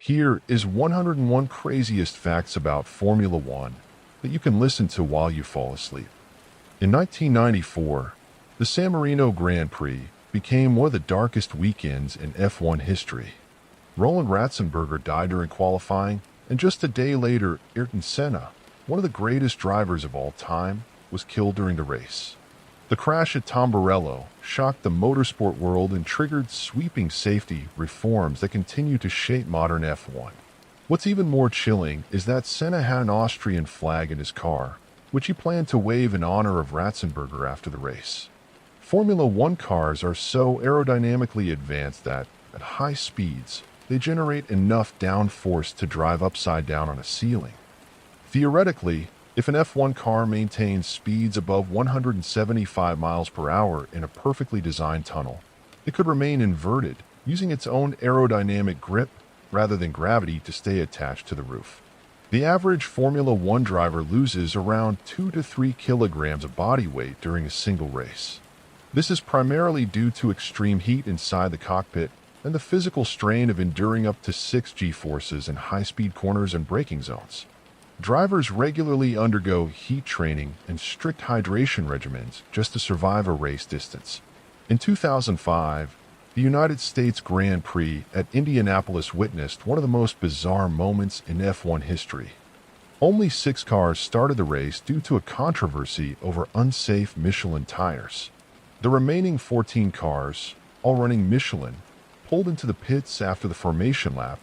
Here is 101 craziest facts about Formula One that you can listen to while you fall asleep. In 1994, the San Marino Grand Prix became one of the darkest weekends in F1 history. Roland Ratzenberger died during qualifying, and just a day later, Ayrton Senna, one of the greatest drivers of all time, was killed during the race. The crash at Tamburello shocked the motorsport world and triggered sweeping safety reforms that continue to shape modern F1. What's even more chilling is that Senna had an Austrian flag in his car, which he planned to wave in honor of Ratzenberger after the race. Formula One cars are so aerodynamically advanced that, at high speeds, they generate enough downforce to drive upside down on a ceiling. Theoretically, if an F1 car maintains speeds above 175 miles per hour in a perfectly designed tunnel, it could remain inverted, using its own aerodynamic grip rather than gravity to stay attached to the roof. The average Formula One driver loses around 2 to 3 kilograms of body weight during a single race. This is primarily due to extreme heat inside the cockpit and the physical strain of enduring up to 6 G-forces in high-speed corners and braking zones. Drivers regularly undergo heat training and strict hydration regimens just to survive a race distance. In 2005, the United States Grand Prix at Indianapolis witnessed one of the most bizarre moments in F1 history. Only 6 cars started the race due to a controversy over unsafe Michelin tires. The remaining 14 cars, all running Michelin, pulled into the pits after the formation lap,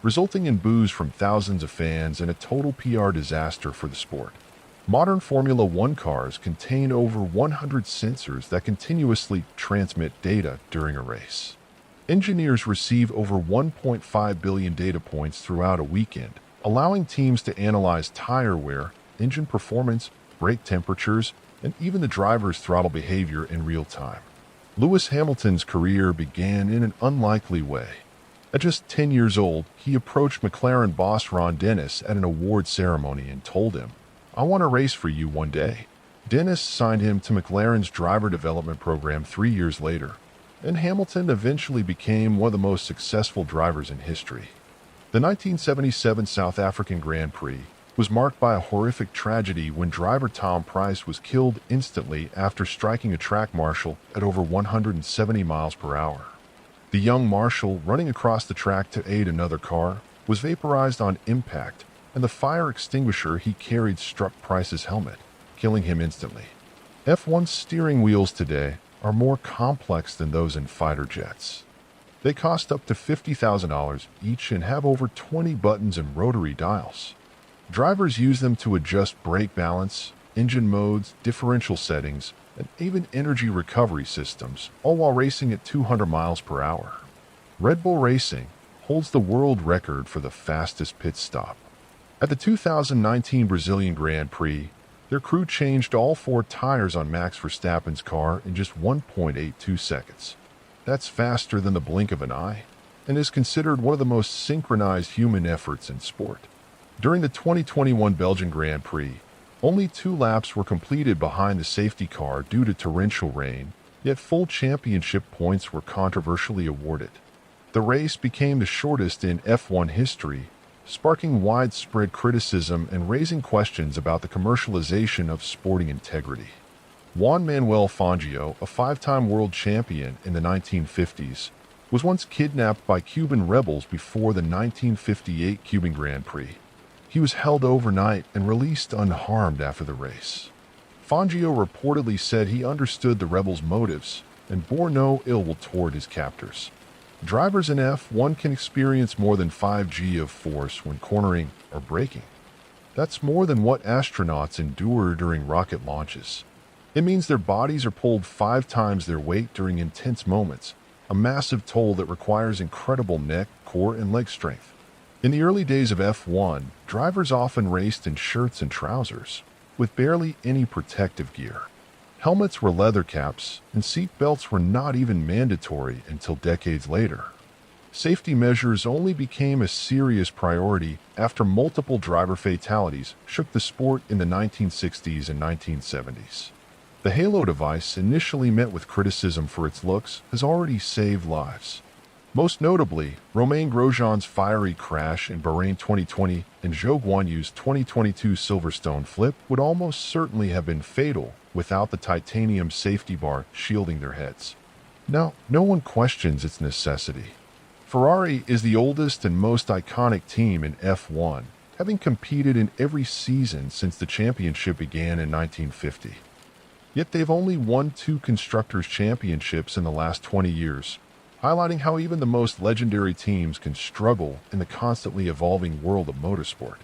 resulting in boos from thousands of fans and a total PR disaster for the sport. Modern Formula One cars contain over 100 sensors that continuously transmit data during a race. Engineers receive over 1.5 billion data points throughout a weekend, allowing teams to analyze tire wear, engine performance, brake temperatures, and even the driver's throttle behavior in real time. Lewis Hamilton's career began in an unlikely way. At just 10 years old, he approached McLaren boss Ron Dennis at an award ceremony and told him, "I want to race for you one day." Dennis signed him to McLaren's driver development program 3 years later, and Hamilton eventually became one of the most successful drivers in history. The 1977 South African Grand Prix was marked by a horrific tragedy when driver Tom Price was killed instantly after striking a track marshal at over 170 miles per hour. The young marshal, running across the track to aid another car, was vaporized on impact, and the fire extinguisher he carried struck Price's helmet, killing him instantly. F1 steering wheels today are more complex than those in fighter jets. They cost up to $50,000 each and have over 20 buttons and rotary dials. Drivers use them to adjust brake balance, engine modes, differential settings, and even energy recovery systems, all while racing at 200 miles per hour. Red Bull Racing holds the world record for the fastest pit stop. At the 2019 Brazilian Grand Prix, their crew changed all 4 tires on Max Verstappen's car in just 1.82 seconds. That's faster than the blink of an eye, and is considered one of the most synchronized human efforts in sport. During the 2021 Belgian Grand Prix, only 2 laps were completed behind the safety car due to torrential rain, yet full championship points were controversially awarded. The race became the shortest in F1 history, sparking widespread criticism and raising questions about the commercialization of sporting integrity. Juan Manuel Fangio, a 5-time world champion in the 1950s, was once kidnapped by Cuban rebels before the 1958 Cuban Grand Prix. He was held overnight and released unharmed after the race. Fangio reportedly said he understood the rebels' motives and bore no ill will toward his captors. Drivers in F1 can experience more than 5 G of force when cornering or braking. That's more than what astronauts endure during rocket launches. It means their bodies are pulled 5 times their weight during intense moments, a massive toll that requires incredible neck, core, and leg strength. In the early days of F1, drivers often raced in shirts and trousers, with barely any protective gear. Helmets were leather caps, and seat belts were not even mandatory until decades later. Safety measures only became a serious priority after multiple driver fatalities shook the sport in the 1960s and 1970s. The Halo device, initially met with criticism for its looks, has already saved lives. Most notably, Romain Grosjean's fiery crash in Bahrain 2020 and Zhou Guanyu's 2022 Silverstone flip would almost certainly have been fatal without the titanium safety bar shielding their heads. Now, no one questions its necessity. Ferrari is the oldest and most iconic team in F1, having competed in every season since the championship began in 1950. Yet they've only won 2 Constructors' Championships in the last 20 years, highlighting how even the most legendary teams can struggle in the constantly evolving world of motorsport.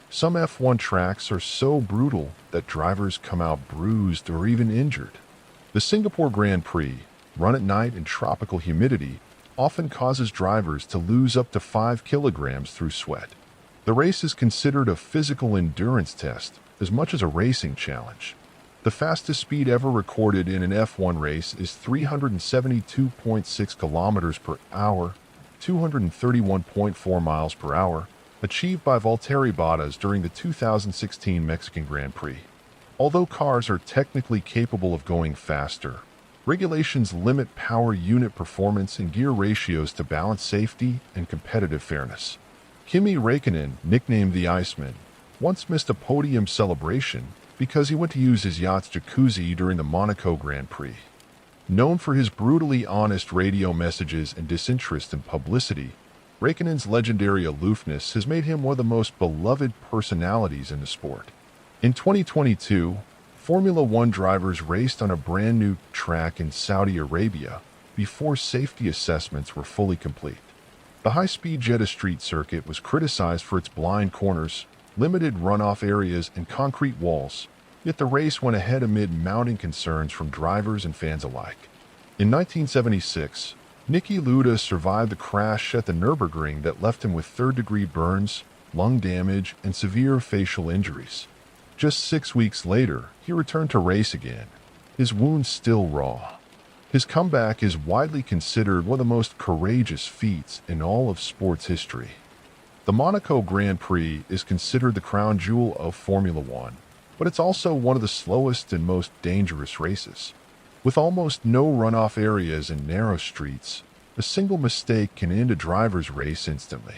Some F1 tracks are so brutal that drivers come out bruised or even injured. The Singapore Grand Prix, run at night in tropical humidity, often causes drivers to lose up to 5 kilograms through sweat. The race is considered a physical endurance test as much as a racing challenge. The fastest speed ever recorded in an F1 race is 372.6 kilometers per hour, 231.4 miles per hour, achieved by Valtteri Bottas during the 2016 Mexican Grand Prix. Although cars are technically capable of going faster, regulations limit power unit performance and gear ratios to balance safety and competitive fairness. Kimi Räikkönen, nicknamed the Iceman, once missed a podium celebration because he went to use his yacht's jacuzzi during the Monaco Grand Prix. Known for his brutally honest radio messages and disinterest in publicity, Räikkönen's legendary aloofness has made him one of the most beloved personalities in the sport. In 2022, Formula One drivers raced on a brand new track in Saudi Arabia before safety assessments were fully complete. The high-speed Jeddah Street circuit was criticized for its blind corners, limited runoff areas, and concrete walls, yet the race went ahead amid mounting concerns from drivers and fans alike. In 1976, Niki Lauda survived a crash at the Nürburgring that left him with third-degree burns, lung damage, and severe facial injuries. Just 6 weeks later, he returned to race again, his wounds still raw. His comeback is widely considered one of the most courageous feats in all of sports history. The Monaco Grand Prix is considered the crown jewel of Formula One, but it's also one of the slowest and most dangerous races. With almost no runoff areas and narrow streets, a single mistake can end a driver's race instantly.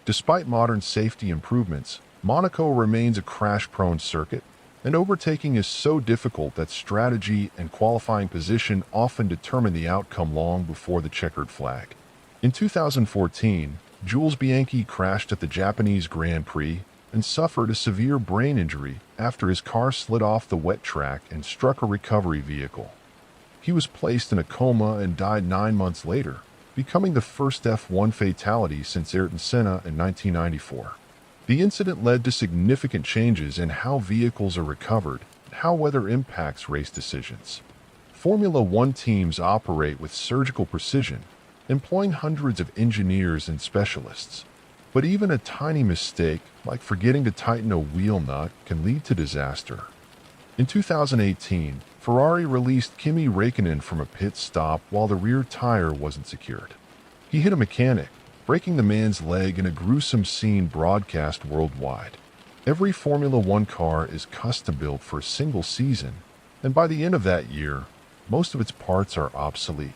Despite modern safety improvements, Monaco remains a crash-prone circuit, and overtaking is so difficult that strategy and qualifying position often determine the outcome long before the checkered flag. In 2014, Jules Bianchi crashed at the Japanese Grand Prix and suffered a severe brain injury after his car slid off the wet track and struck a recovery vehicle. He was placed in a coma and died 9 months later, becoming the first F1 fatality since Ayrton Senna in 1994. The incident led to significant changes in how vehicles are recovered and how weather impacts race decisions. Formula One teams operate with surgical precision, employing hundreds of engineers and specialists. But even a tiny mistake, like forgetting to tighten a wheel nut, can lead to disaster. In 2018, Ferrari released Kimi Räikkönen from a pit stop while the rear tire wasn't secured. He hit a mechanic, breaking the man's leg in a gruesome scene broadcast worldwide. Every Formula One car is custom-built for a single season, and by the end of that year, most of its parts are obsolete.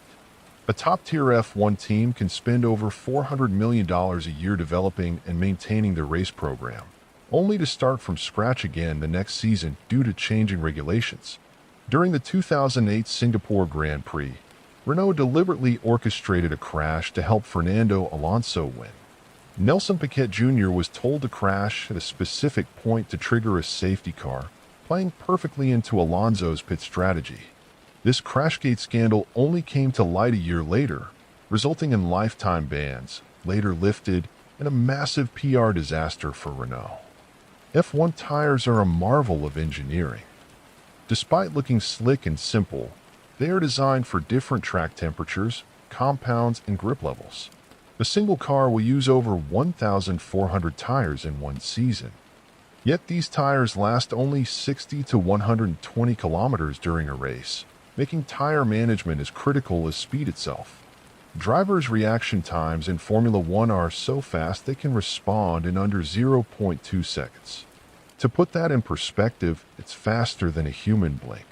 A top-tier F1 team can spend over $400 million a year developing and maintaining their race program, only to start from scratch again the next season due to changing regulations. During the 2008 Singapore Grand Prix, Renault deliberately orchestrated a crash to help Fernando Alonso win. Nelson Piquet Jr. was told to crash at a specific point to trigger a safety car, playing perfectly into Alonso's pit strategy. This Crashgate scandal only came to light a year later, resulting in lifetime bans, later lifted, and a massive PR disaster for Renault. F1 tires are a marvel of engineering. Despite looking slick and simple, they are designed for different track temperatures, compounds, and grip levels. A single car will use over 1,400 tires in one season. Yet these tires last only 60 to 120 kilometers during a race, making tire management as critical as speed itself. Drivers' reaction times in Formula One are so fast they can respond in under 0.2 seconds. To put that in perspective, it's faster than a human blink.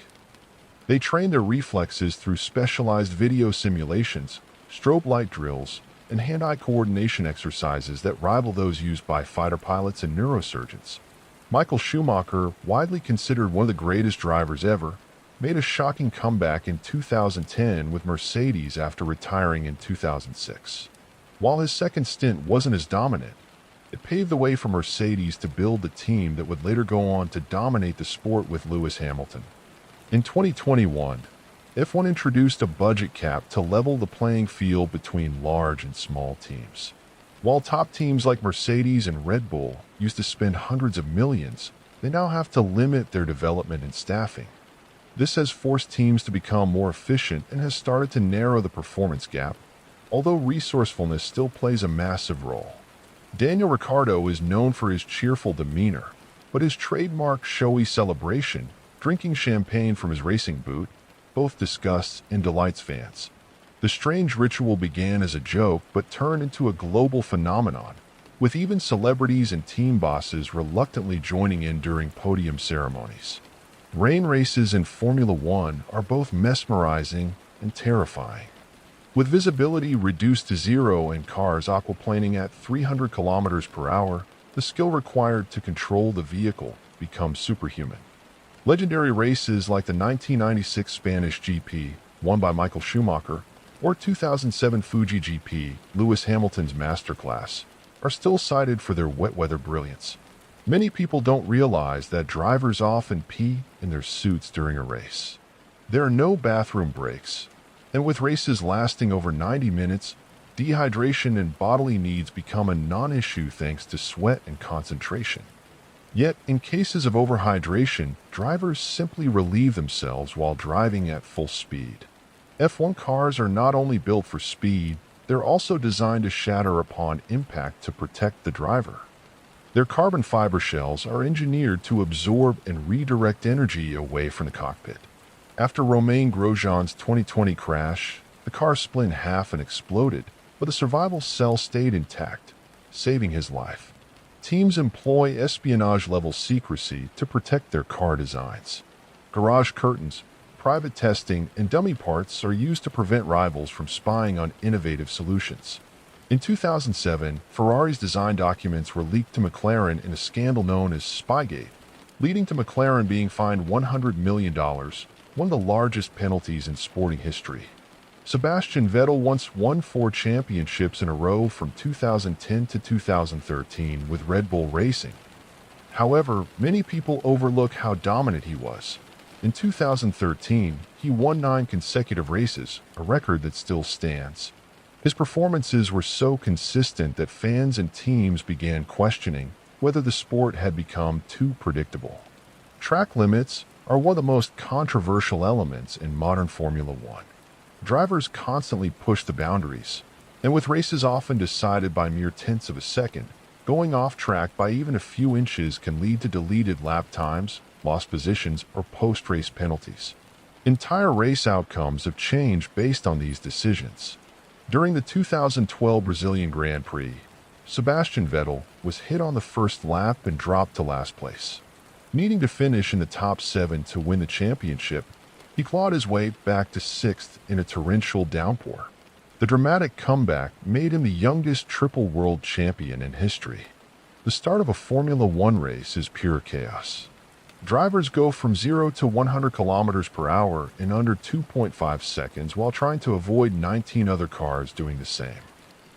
They train their reflexes through specialized video simulations, strobe light drills, and hand-eye coordination exercises that rival those used by fighter pilots and neurosurgeons. Michael Schumacher, widely considered one of the greatest drivers ever, made a shocking comeback in 2010 with Mercedes after retiring in 2006. While his second stint wasn't as dominant, it paved the way for Mercedes to build the team that would later go on to dominate the sport with Lewis Hamilton. In 2021, F1 introduced a budget cap to level the playing field between large and small teams. While top teams like Mercedes and Red Bull used to spend hundreds of millions, they now have to limit their development and staffing. This has forced teams to become more efficient and has started to narrow the performance gap, although resourcefulness still plays a massive role. Daniel Ricciardo is known for his cheerful demeanor, but his trademark showy celebration, drinking champagne from his racing boot, both disgusts and delights fans. The strange ritual began as a joke but turned into a global phenomenon, with even celebrities and team bosses reluctantly joining in during podium ceremonies. Rain races in Formula One are both mesmerizing and terrifying. With visibility reduced to zero and cars aquaplaning at 300 kilometers per hour, the skill required to control the vehicle becomes superhuman. Legendary races like the 1996 Spanish GP, won by Michael Schumacher, or 2007 Fuji GP, Lewis Hamilton's masterclass, are still cited for their wet weather brilliance. Many people don't realize that drivers often pee in their suits during a race. There are no bathroom breaks, and with races lasting over 90 minutes, dehydration and bodily needs become a non-issue thanks to sweat and concentration. Yet, in cases of overhydration, drivers simply relieve themselves while driving at full speed. F1 cars are not only built for speed, they're also designed to shatter upon impact to protect the driver. Their carbon fiber shells are engineered to absorb and redirect energy away from the cockpit. After Romain Grosjean's 2020 crash, the car split in half and exploded, but the survival cell stayed intact, saving his life. Teams employ espionage-level secrecy to protect their car designs. Garage curtains, private testing, and dummy parts are used to prevent rivals from spying on innovative solutions. In 2007, Ferrari's design documents were leaked to McLaren in a scandal known as Spygate, leading to McLaren being fined $100 million, one of the largest penalties in sporting history. Sebastian Vettel once won 4 championships in a row from 2010 to 2013 with Red Bull Racing. However, many people overlook how dominant he was. In 2013, he won 9 consecutive races, a record that still stands. His performances were so consistent that fans and teams began questioning whether the sport had become too predictable. Track limits are one of the most controversial elements in modern Formula One. Drivers constantly push the boundaries, and with races often decided by mere tenths of a second, going off track by even a few inches can lead to deleted lap times, lost positions, or post-race penalties. Entire race outcomes have changed based on these decisions. During the 2012 Brazilian Grand Prix, Sebastian Vettel was hit on the first lap and dropped to last place. Needing to finish in the top 7 to win the championship, he clawed his way back to 6th in a torrential downpour. The dramatic comeback made him the youngest triple world champion in history. The start of a Formula One race is pure chaos. Drivers go from 0 to 100 kilometers per hour in under 2.5 seconds while trying to avoid 19 other cars doing the same.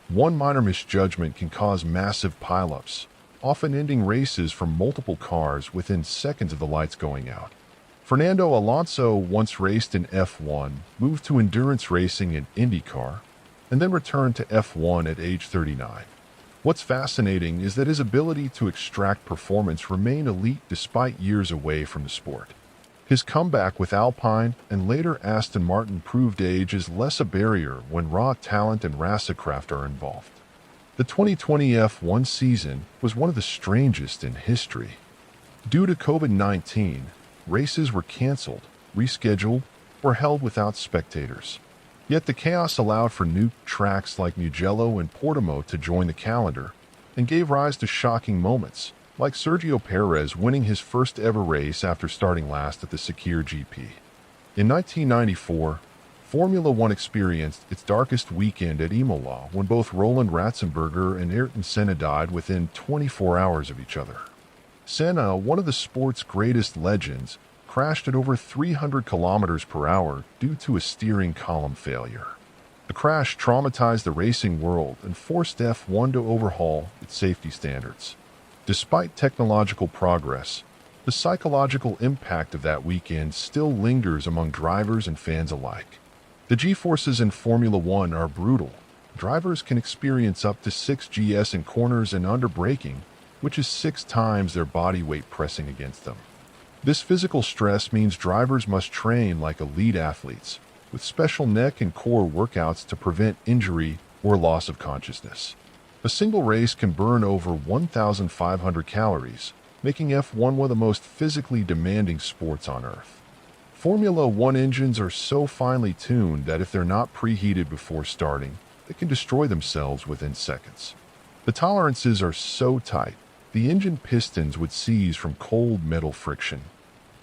One minor misjudgment can cause massive pileups, often ending races from multiple cars within seconds of the lights going out. Fernando Alonso once raced in F1, moved to endurance racing in IndyCar, and then returned to F1 at age 39. What's fascinating is that his ability to extract performance remained elite despite years away from the sport. His comeback with Alpine and later Aston Martin proved age is less a barrier when raw talent and racecraft are involved. The 2020 F1 season was one of the strangest in history. Due to COVID-19, races were canceled, rescheduled, or held without spectators. Yet the chaos allowed for new tracks like Mugello and Portimao to join the calendar and gave rise to shocking moments, like Sergio Perez winning his first ever race after starting last at the Sakir GP. In 1994, Formula One experienced its darkest weekend at Imola when both Roland Ratzenberger and Ayrton Senna died within 24 hours of each other. Senna, one of the sport's greatest legends, crashed at over 300 kilometers per hour due to a steering column failure. The crash traumatized the racing world and forced F1 to overhaul its safety standards. Despite technological progress, the psychological impact of that weekend still lingers among drivers and fans alike. The G-forces in Formula One are brutal. Drivers can experience up to 6 GS in corners and under braking, which is 6 times their body weight pressing against them. This physical stress means drivers must train like elite athletes, with special neck and core workouts to prevent injury or loss of consciousness. A single race can burn over 1,500 calories, making F1 one of the most physically demanding sports on Earth. Formula One engines are so finely tuned that if they're not preheated before starting, they can destroy themselves within seconds. The tolerances are so tight, the engine pistons would seize from cold metal friction.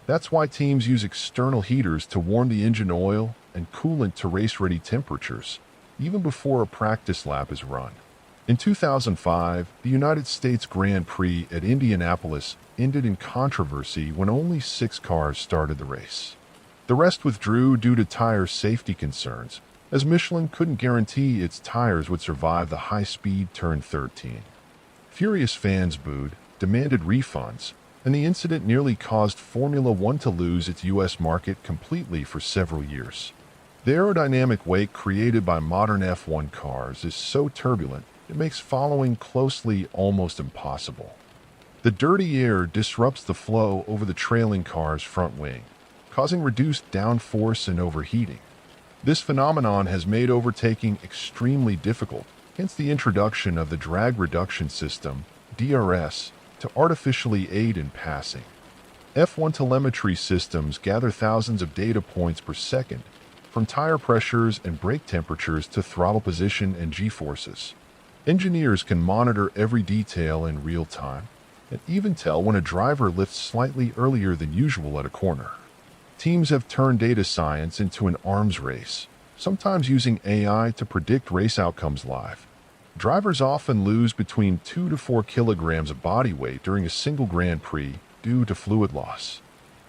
That's why teams use external heaters to warm the engine oil and coolant to race-ready temperatures, even before a practice lap is run. In 2005, the United States Grand Prix at Indianapolis ended in controversy when only 6 cars started the race. The rest withdrew due to tire safety concerns, as Michelin couldn't guarantee its tires would survive the high-speed turn 13. Furious fans booed, demanded refunds, and the incident nearly caused Formula One to lose its U.S. market completely for several years. The aerodynamic wake created by modern F1 cars is so turbulent it makes following closely almost impossible. The dirty air disrupts the flow over the trailing car's front wing, causing reduced downforce and overheating. This phenomenon has made overtaking extremely difficult, hence the introduction of the drag reduction system, DRS, to artificially aid in passing. F1 telemetry systems gather thousands of data points per second, from tire pressures and brake temperatures to throttle position and G-forces. Engineers can monitor every detail in real time, and even tell when a driver lifts slightly earlier than usual at a corner. Teams have turned data science into an arms race, sometimes using AI to predict race outcomes live. Drivers often lose between 2 to 4 kilograms of body weight during a single Grand Prix due to fluid loss.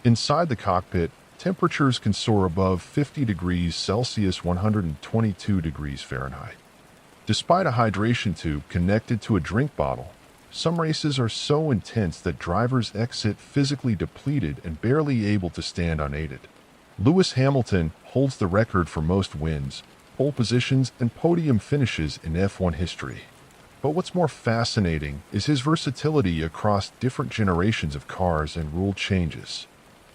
Inside the cockpit, temperatures can soar above 50 degrees Celsius 122 degrees Fahrenheit. Despite a hydration tube connected to a drink bottle, some races are so intense that drivers exit physically depleted and barely able to stand unaided. Lewis Hamilton holds the record for most wins, pole positions, and podium finishes in F1 history. But what's more fascinating is his versatility across different generations of cars and rule changes.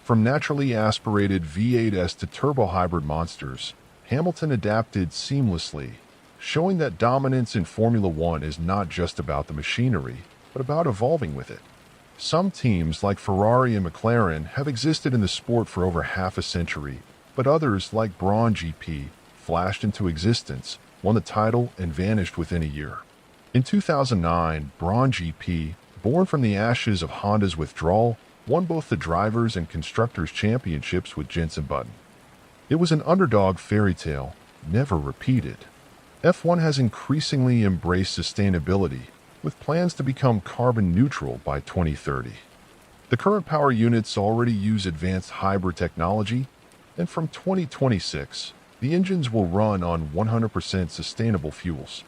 From naturally aspirated V8s to turbo-hybrid monsters, Hamilton adapted seamlessly, showing that dominance in Formula One is not just about the machinery, but about evolving with it. Some teams, like Ferrari and McLaren, have existed in the sport for over half a century, but others, like Braun GP, flashed into existence, won the title, and vanished within a year. In 2009, Braun GP, born from the ashes of Honda's withdrawal, won both the Drivers' and Constructors' Championships with Jenson Button. It was an underdog fairy tale, never repeated. F1 has increasingly embraced sustainability, with plans to become carbon neutral by 2030. The current power units already use advanced hybrid technology, and from 2026, the engines will run on 100% sustainable fuels.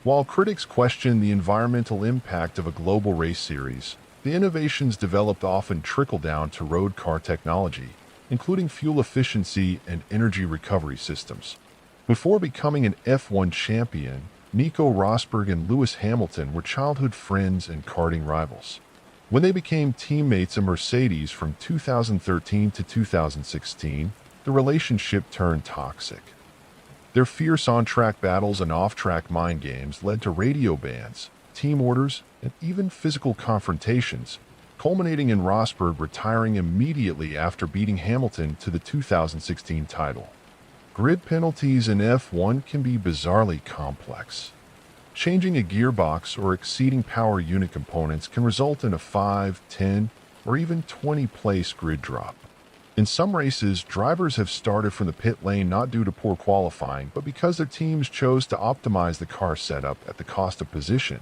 While critics question the environmental impact of a global race series, the innovations developed often trickle down to road car technology, including fuel efficiency and energy recovery systems. Before becoming an F1 champion, Nico Rosberg and Lewis Hamilton were childhood friends and karting rivals. When they became teammates at Mercedes from 2013 to 2016, the relationship turned toxic. Their fierce on-track battles and off-track mind games led to radio bans, team orders, and even physical confrontations, culminating in Rosberg retiring immediately after beating Hamilton to the 2016 title. Grid penalties in F1 can be bizarrely complex. Changing a gearbox or exceeding power unit components can result in a 5, 10, or even 20-place grid drop. In some races, drivers have started from the pit lane not due to poor qualifying, but because their teams chose to optimize the car setup at the cost of position,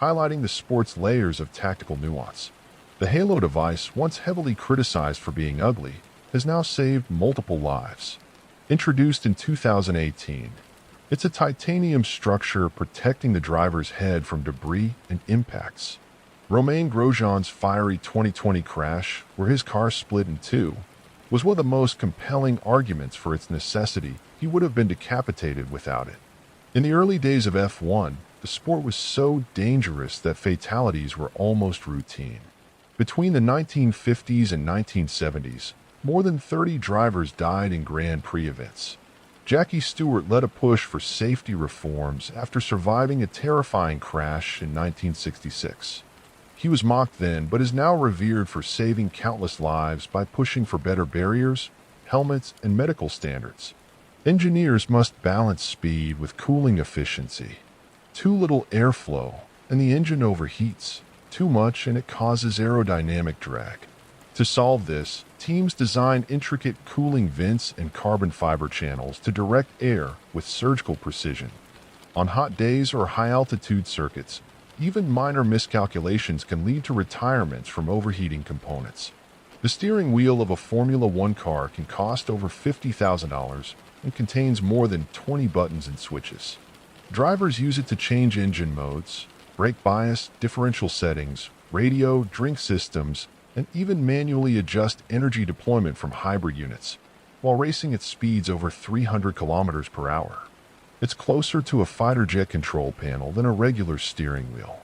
highlighting the sport's layers of tactical nuance. The Halo device, once heavily criticized for being ugly, has now saved multiple lives. Introduced in 2018, it's a titanium structure protecting the driver's head from debris and impacts. Romain Grosjean's fiery 2020 crash, where his car split in two, was one of the most compelling arguments for its necessity. He would have been decapitated without it. In the early days of F1, the sport was so dangerous that fatalities were almost routine. Between the 1950s and 1970s, more than 30 drivers died in Grand Prix events. Jackie Stewart led a push for safety reforms after surviving a terrifying crash in 1966. He was mocked then, but is now revered for saving countless lives by pushing for better barriers, helmets, and medical standards. Engineers must balance speed with cooling efficiency. Too little airflow, and the engine overheats. Too much, and it causes aerodynamic drag. To solve this, teams designed intricate cooling vents and carbon fiber channels to direct air with surgical precision. On hot days or high-altitude circuits, even minor miscalculations can lead to retirements from overheating components. The steering wheel of a Formula One car can cost over $50,000 and contains more than 20 buttons and switches. Drivers use it to change engine modes, brake bias, differential settings, radio, drink systems, and even manually adjust energy deployment from hybrid units, while racing at speeds over 300 kilometers per hour. It's closer to a fighter jet control panel than a regular steering wheel.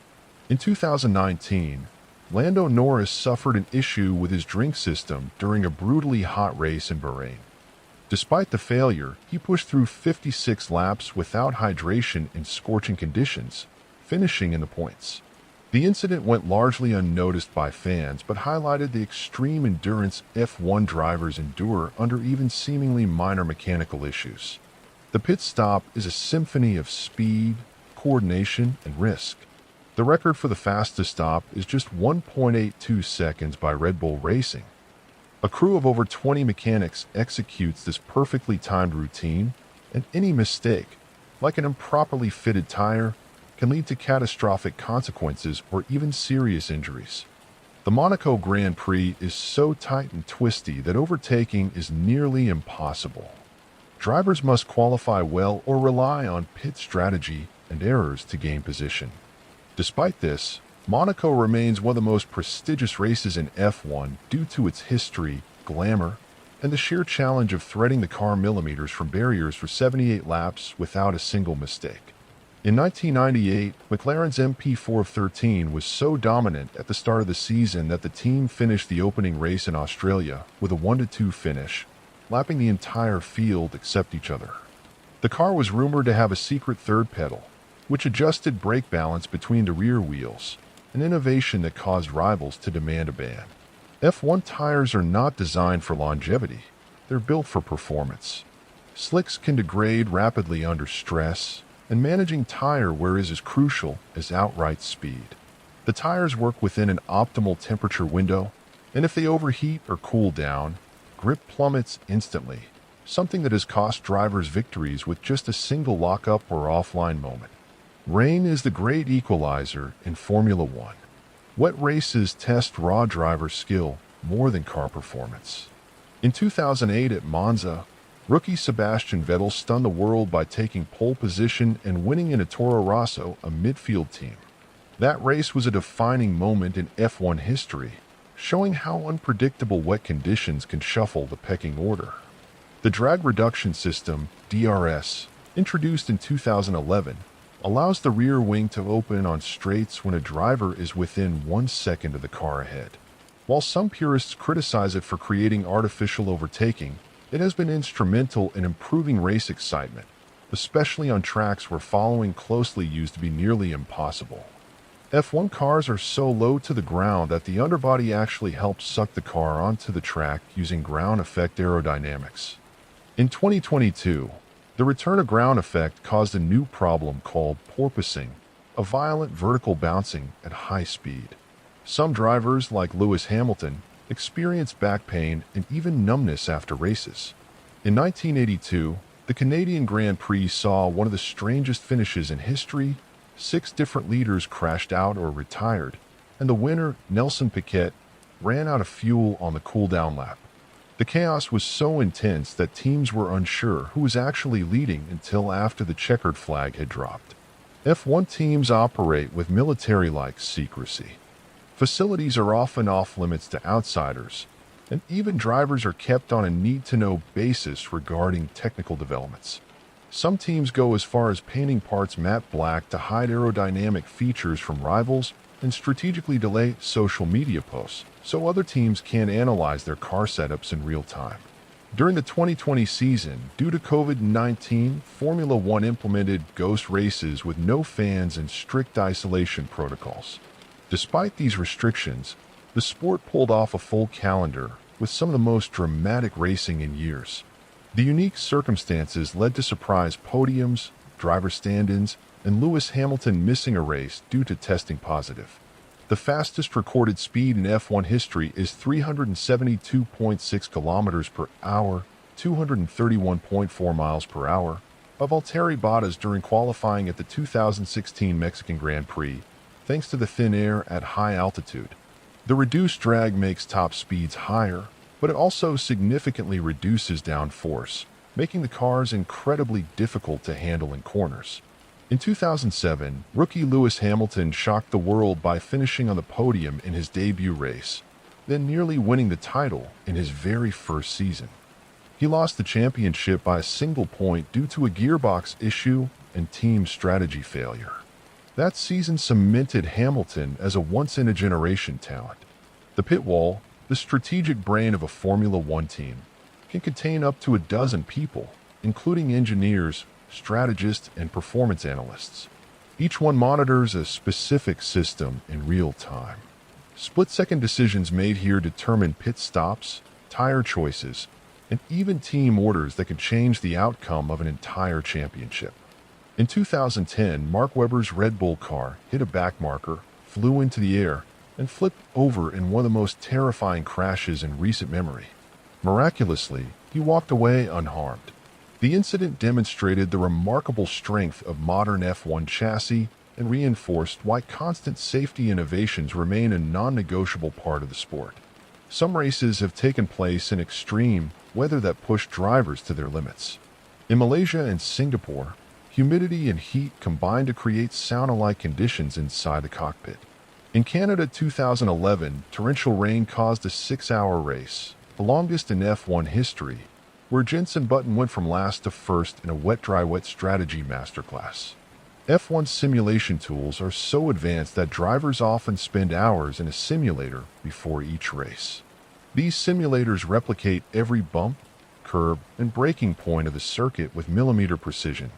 In 2019, Lando Norris suffered an issue with his drink system during a brutally hot race in Bahrain. Despite the failure, he pushed through 56 laps without hydration in scorching conditions, finishing in the points. The incident went largely unnoticed by fans, but highlighted the extreme endurance F1 drivers endure under even seemingly minor mechanical issues. The pit stop is a symphony of speed, coordination, and risk. The record for the fastest stop is just 1.82 seconds by Red Bull Racing. A crew of over 20 mechanics executes this perfectly timed routine, and any mistake, like an improperly fitted tire, can lead to catastrophic consequences or even serious injuries. The Monaco Grand Prix is so tight and twisty that overtaking is nearly impossible. Drivers must qualify well or rely on pit strategy and errors to gain position. Despite this, Monaco remains one of the most prestigious races in F1 due to its history, glamour, and the sheer challenge of threading the car millimeters from barriers for 78 laps without a single mistake. In 1998, McLaren's MP413 was so dominant at the start of the season that the team finished the opening race in Australia with a 1-2 finish, lapping the entire field except each other. The car was rumored to have a secret third pedal, which adjusted brake balance between the rear wheels, an innovation that caused rivals to demand a ban. F1 tires are not designed for longevity, they're built for performance. Slicks can degrade rapidly under stress, and managing tire wear is as crucial as outright speed. The tires work within an optimal temperature window, and if they overheat or cool down, grip plummets instantly, something that has cost drivers victories with just a single lockup or offline moment. Rain is the great equalizer in Formula One. Wet races test raw driver skill more than car performance. In 2008 at Monza, rookie Sebastian Vettel stunned the world by taking pole position and winning in a Toro Rosso, a midfield team. That race was a defining moment in F1 history, showing how unpredictable wet conditions can shuffle the pecking order. The drag reduction system, DRS, introduced in 2011, allows the rear wing to open on straights when a driver is within 1 second of the car ahead. While some purists criticize it for creating artificial overtaking, it has been instrumental in improving race excitement, especially on tracks where following closely used to be nearly impossible. F1 cars are so low to the ground that the underbody actually helps suck the car onto the track using ground effect aerodynamics. In 2022, the return of ground effect caused a new problem called porpoising, a violent vertical bouncing at high speed. Some drivers, like Lewis Hamilton, experience back pain, and even numbness after races. In 1982, the Canadian Grand Prix saw one of the strangest finishes in history. 6 different leaders crashed out or retired, and the winner, Nelson Piquet, ran out of fuel on the cool-down lap. The chaos was so intense that teams were unsure who was actually leading until after the checkered flag had dropped. F1 teams operate with military-like secrecy. Facilities are often off-limits to outsiders, and even drivers are kept on a need-to-know basis regarding technical developments. Some teams go as far as painting parts matte black to hide aerodynamic features from rivals and strategically delay social media posts, so other teams can't analyze their car setups in real time. During the 2020 season, due to COVID-19, Formula One implemented ghost races with no fans and strict isolation protocols. Despite these restrictions, the sport pulled off a full calendar with some of the most dramatic racing in years. The unique circumstances led to surprise podiums, driver stand-ins, and Lewis Hamilton missing a race due to testing positive. The fastest recorded speed in F1 history is 372.6 kilometers per hour, 231.4 miles per hour, of Valtteri Bottas during qualifying at the 2016 Mexican Grand Prix, thanks to the thin air at high altitude. The reduced drag makes top speeds higher, but it also significantly reduces downforce, making the cars incredibly difficult to handle in corners. In 2007, rookie Lewis Hamilton shocked the world by finishing on the podium in his debut race, then nearly winning the title in his very first season. He lost the championship by a single point due to a gearbox issue and team strategy failure. That season cemented Hamilton as a once-in-a-generation talent. The pit wall, the strategic brain of a Formula One team, can contain up to a dozen people, including engineers, strategists, and performance analysts. Each one monitors a specific system in real time. Split-second decisions made here determine pit stops, tire choices, and even team orders that can change the outcome of an entire championship. In 2010, Mark Webber's Red Bull car hit a backmarker, flew into the air, and flipped over in one of the most terrifying crashes in recent memory. Miraculously, he walked away unharmed. The incident demonstrated the remarkable strength of modern F1 chassis and reinforced why constant safety innovations remain a non-negotiable part of the sport. Some races have taken place in extreme weather that pushed drivers to their limits. In Malaysia and Singapore, humidity and heat combined to create sauna-like conditions inside the cockpit. In Canada 2011, torrential rain caused a 6-hour race, the longest in F1 history, where Jenson Button went from last to first in a wet-dry-wet strategy masterclass. F1 simulation tools are so advanced that drivers often spend hours in a simulator before each race. These simulators replicate every bump, curb, and braking point of the circuit with millimeter precision.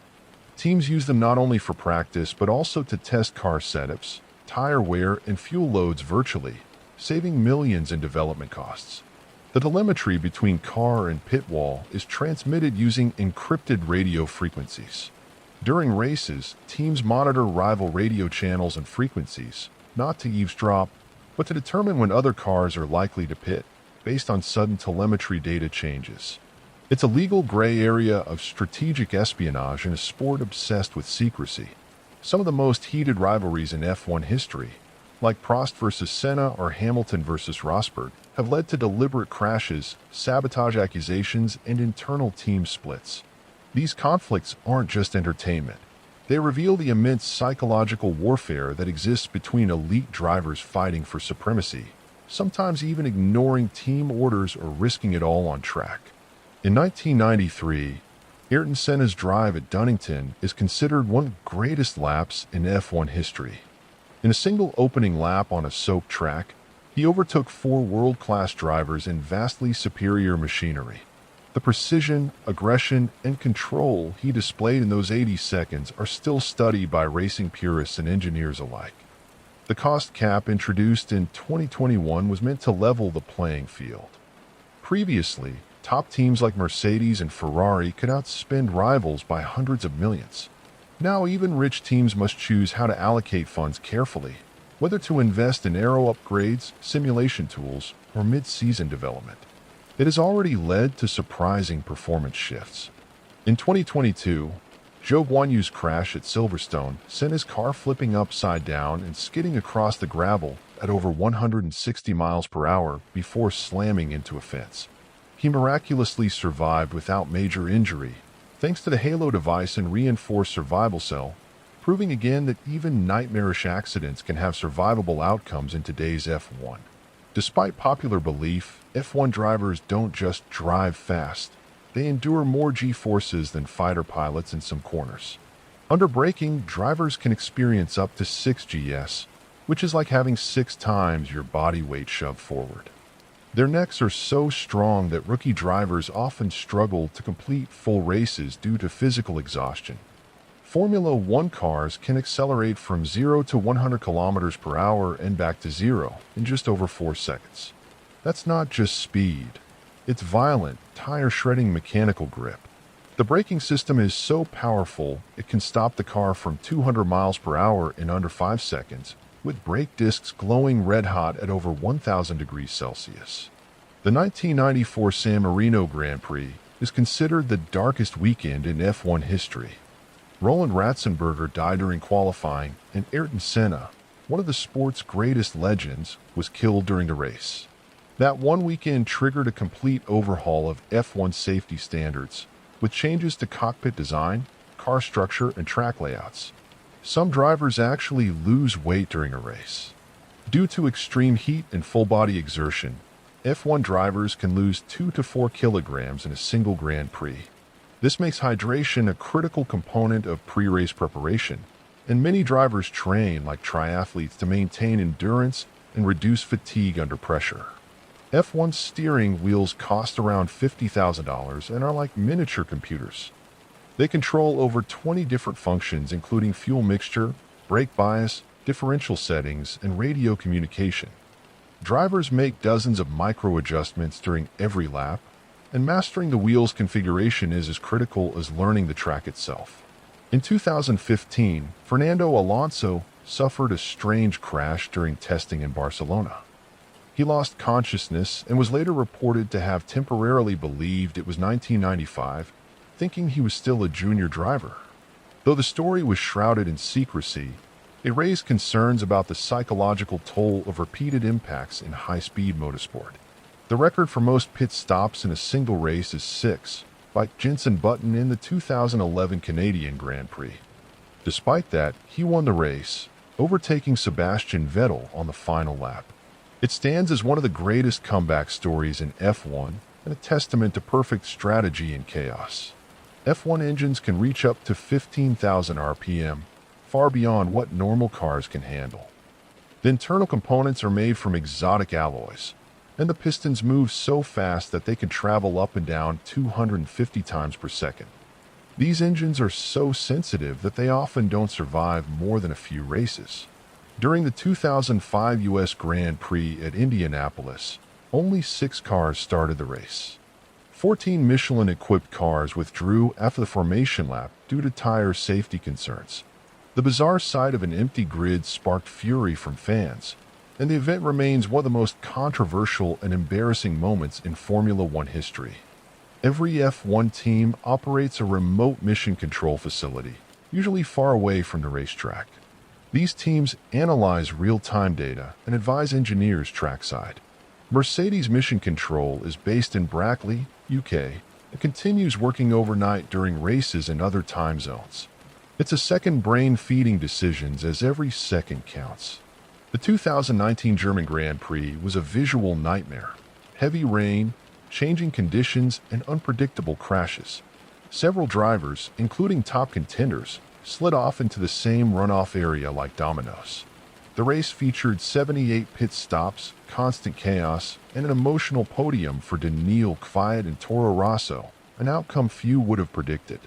Teams use them not only for practice but also to test car setups, tire wear, and fuel loads virtually, saving millions in development costs. The telemetry between car and pit wall is transmitted using encrypted radio frequencies. During races, teams monitor rival radio channels and frequencies, not to eavesdrop, but to determine when other cars are likely to pit, based on sudden telemetry data changes. It's a legal gray area of strategic espionage in a sport obsessed with secrecy. Some of the most heated rivalries in F1 history, like Prost versus Senna or Hamilton versus Rosberg, have led to deliberate crashes, sabotage accusations, and internal team splits. These conflicts aren't just entertainment. They reveal the immense psychological warfare that exists between elite drivers fighting for supremacy, sometimes even ignoring team orders or risking it all on track. In 1993, Ayrton Senna's drive at Donington is considered one of the greatest laps in F1 history. In a single opening lap on a soaked track, he overtook 4 world-class drivers in vastly superior machinery. The precision, aggression, and control he displayed in those 80 seconds are still studied by racing purists and engineers alike. The cost cap introduced in 2021 was meant to level the playing field. Previously, top teams like Mercedes and Ferrari could outspend rivals by hundreds of millions. Now even rich teams must choose how to allocate funds carefully, whether to invest in aero upgrades, simulation tools, or mid-season development. It has already led to surprising performance shifts. In 2022, Zhou Guanyu's crash at Silverstone sent his car flipping upside down and skidding across the gravel at over 160 miles per hour before slamming into a fence. He miraculously survived without major injury, thanks to the Halo device and reinforced survival cell, proving again that even nightmarish accidents can have survivable outcomes in today's F1. Despite popular belief, F1 drivers don't just drive fast. They endure more G-forces than fighter pilots in some corners. Under braking, drivers can experience up to 6 GS, which is like having 6 times your body weight shoved forward. Their necks are so strong that rookie drivers often struggle to complete full races due to physical exhaustion. Formula One cars can accelerate from 0 to 100 kilometers per hour and back to 0 in just over 4 seconds. That's not just speed. It's violent, tire-shredding mechanical grip. The braking system is so powerful, it can stop the car from 200 miles per hour in under 5 seconds, with brake discs glowing red-hot at over 1,000 degrees Celsius. The 1994 San Marino Grand Prix is considered the darkest weekend in F1 history. Roland Ratzenberger died during qualifying, and Ayrton Senna, one of the sport's greatest legends, was killed during the race. That one weekend triggered a complete overhaul of F1 safety standards, with changes to cockpit design, car structure, and track layouts. Some drivers actually lose weight during a race. Due to extreme heat and full-body exertion, F1 drivers can lose 2 to 4 kilograms in a single Grand Prix. This makes hydration a critical component of pre-race preparation, and many drivers train like triathletes to maintain endurance and reduce fatigue under pressure. F1 steering wheels cost around $50,000 and are like miniature computers. They control over 20 different functions, including fuel mixture, brake bias, differential settings, and radio communication. Drivers make dozens of micro-adjustments during every lap, and mastering the wheel's configuration is as critical as learning the track itself. In 2015, Fernando Alonso suffered a strange crash during testing in Barcelona. He lost consciousness and was later reported to have temporarily believed it was 1995, thinking he was still a junior driver. Though the story was shrouded in secrecy, it raised concerns about the psychological toll of repeated impacts in high-speed motorsport. The record for most pit stops in a single race is 6, by Jenson Button in the 2011 Canadian Grand Prix. Despite that, he won the race, overtaking Sebastian Vettel on the final lap. It stands as one of the greatest comeback stories in F1 and a testament to perfect strategy in chaos. F1 engines can reach up to 15,000 RPM, far beyond what normal cars can handle. The internal components are made from exotic alloys, and the pistons move so fast that they can travel up and down 250 times per second. These engines are so sensitive that they often don't survive more than a few races. During the 2005 U.S. Grand Prix at Indianapolis, only 6 cars started the race. 14 Michelin-equipped cars withdrew after the formation lap due to tire safety concerns. The bizarre sight of an empty grid sparked fury from fans, and the event remains one of the most controversial and embarrassing moments in Formula One history. Every F1 team operates a remote mission control facility, usually far away from the racetrack. These teams analyze real-time data and advise engineers trackside. Mercedes Mission Control is based in Brackley, UK, and continues working overnight during races in other time zones. It's a second brain feeding decisions as every second counts. The 2019 German Grand Prix was a visual nightmare. Heavy rain, changing conditions, and unpredictable crashes. Several drivers, including top contenders, slid off into the same runoff area like dominoes. The race featured 78 pit stops, constant chaos, and an emotional podium for Daniil Kvyat and Toro Rosso, an outcome few would have predicted.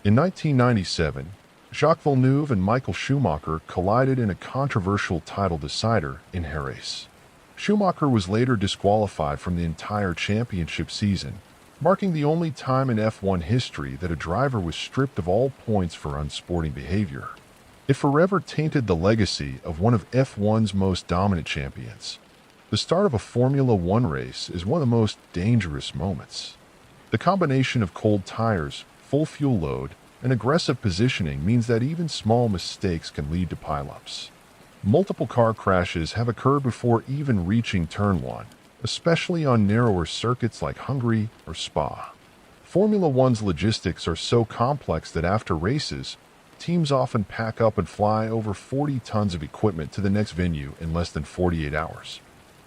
In 1997, Jacques Villeneuve and Michael Schumacher collided in a controversial title decider in Jerez. Schumacher was later disqualified from the entire championship season, marking the only time in F1 history that a driver was stripped of all points for unsporting behavior. It forever tainted the legacy of one of F1's most dominant champions. The start of a Formula One race is one of the most dangerous moments. The combination of cold tires, full fuel load, and aggressive positioning means that even small mistakes can lead to pileups. Multiple car crashes have occurred before even reaching Turn 1, especially on narrower circuits like Hungary or Spa. Formula One's logistics are so complex that after races, teams often pack up and fly over 40 tons of equipment to the next venue in less than 48 hours.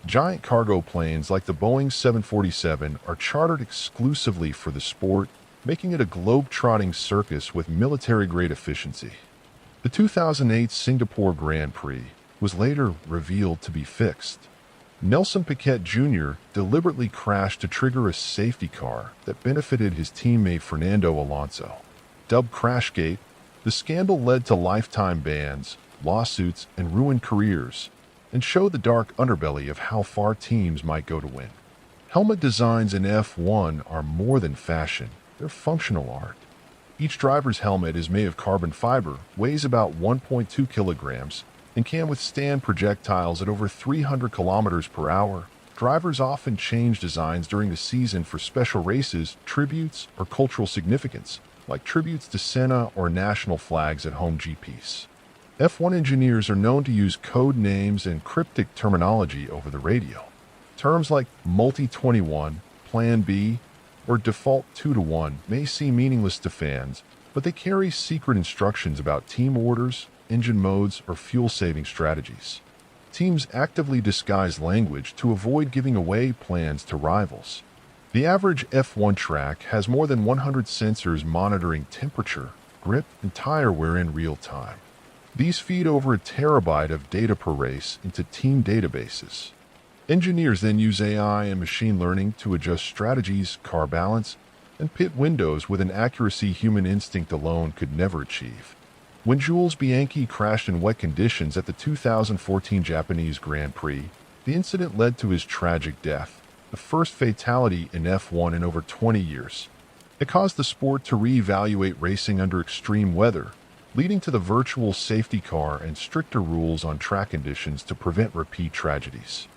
Giant cargo planes like the Boeing 747 are chartered exclusively for the sport, making it a globe-trotting circus with military-grade efficiency. The 2008 Singapore Grand Prix was later revealed to be fixed. Nelson Piquet Jr. deliberately crashed to trigger a safety car that benefited his teammate Fernando Alonso. Dubbed Crashgate, the scandal led to lifetime bans, lawsuits, and ruined careers, and showed the dark underbelly of how far teams might go to win. Helmet designs in F1 are more than fashion, they're functional art. Each driver's helmet is made of carbon fiber, weighs about 1.2 kilograms, and can withstand projectiles at over 300 kilometers per hour. Drivers often change designs during the season for special races, tributes, or cultural significance, like tributes to Senna or national flags at home GPs. F1 engineers are known to use code names and cryptic terminology over the radio. Terms like Multi-21, Plan B, or Default 2-to-1 may seem meaningless to fans, but they carry secret instructions about team orders, engine modes, or fuel-saving strategies. Teams actively disguise language to avoid giving away plans to rivals. The average F1 track has more than 100 sensors monitoring temperature, grip, and tire wear in real time. These feed over a terabyte of data per race into team databases. Engineers then use AI and machine learning to adjust strategies, car balance, and pit windows with an accuracy human instinct alone could never achieve. When Jules Bianchi crashed in wet conditions at the 2014 Japanese Grand Prix, the incident led to his tragic death, the first fatality in F1 in over 20 years. It caused the sport to reevaluate racing under extreme weather, leading to the virtual safety car and stricter rules on track conditions to prevent repeat tragedies.